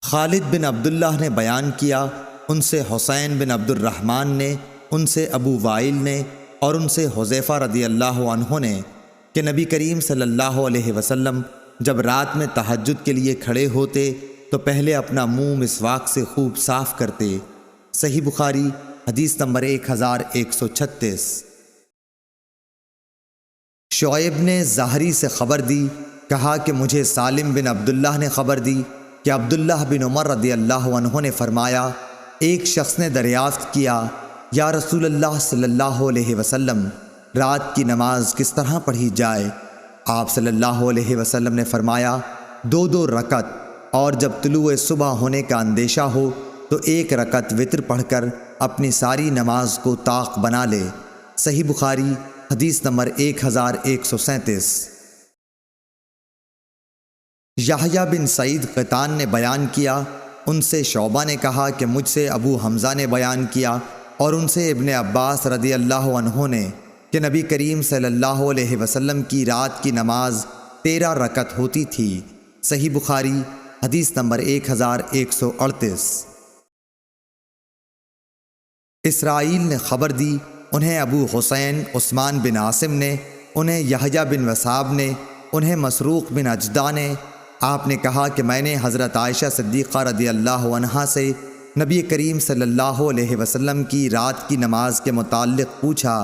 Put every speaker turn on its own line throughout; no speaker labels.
خالد بن عبداللہ نے بیان کیا، ان سے حسین بن عبد الرحمن نے، ان سے ابو وائل نے اور ان سے حذیفہ رضی اللہ عنہ نے کہ نبی کریم صلی اللہ علیہ وسلم جب رات میں تہجد کے لیے کھڑے ہوتے تو پہلے اپنا منہ مسواک سے خوب صاف کرتے۔ صحیح بخاری حدیث نمبر 1136۔ شعیب نے زہری سے خبر دی، کہا کہ مجھے سالم بن عبداللہ نے خبر دی کہ عبداللہ بن عمر رضی اللہ عنہ نے فرمایا، ایک شخص نے دریافت کیا، یا رسول اللہ صلی اللہ علیہ وسلم، رات کی نماز کس طرح پڑھی جائے؟ آپ صلی اللہ علیہ وسلم نے فرمایا، 2 رکعت، اور جب طلوع صبح ہونے کا اندیشہ ہو تو 1 رکعت وتر پڑھ کر اپنی ساری نماز کو طاق بنا لے۔ صحیح بخاری حدیث نمبر 1137۔ یحییٰ بن سعید قطان نے بیان کیا، ان سے شعبہ نے کہا کہ مجھ سے ابو حمزہ نے بیان کیا اور ان سے ابن عباس رضی اللہ عنہ نے کہ نبی کریم صلی اللہ علیہ وسلم کی رات کی نماز 13 رکعت ہوتی تھی۔ صحیح بخاری حدیث نمبر 1138۔ اسرائیل نے خبر دی، انہیں ابو حسین عثمان بن عاصم نے، انہیں یحییٰ بن وثاب نے، انہیں مسروق بن اجدع نے، آپ نے کہا کہ میں نے حضرت عائشہ صدیقہ رضی اللہ عنہا سے نبی کریم صلی اللہ علیہ وسلم کی رات کی نماز کے متعلق پوچھا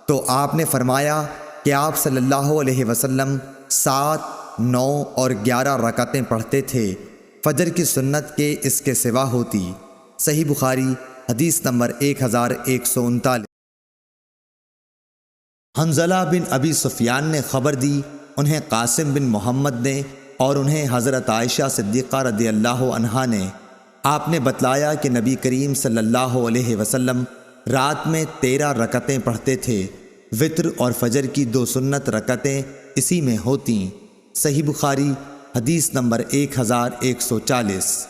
تو آپ نے فرمایا کہ آپ صلی اللہ علیہ وسلم 7، 9 اور 11 رکعتیں پڑھتے تھے، فجر کی سنت کے اس کے سوا ہوتی۔ صحیح بخاری حدیث نمبر 1139۔ حنظلہ بن ابی سفیان نے خبر دی، انہیں قاسم بن محمد نے اور انہیں حضرت عائشہ صدیقہ رضی اللہ عنہا نے، آپ نے بتلایا کہ نبی کریم صلی اللہ علیہ وسلم رات میں 13 رکعتیں پڑھتے تھے، وتر اور فجر کی 2 سنت رکعتیں اسی میں ہوتیں۔ صحیح بخاری حدیث نمبر 1140۔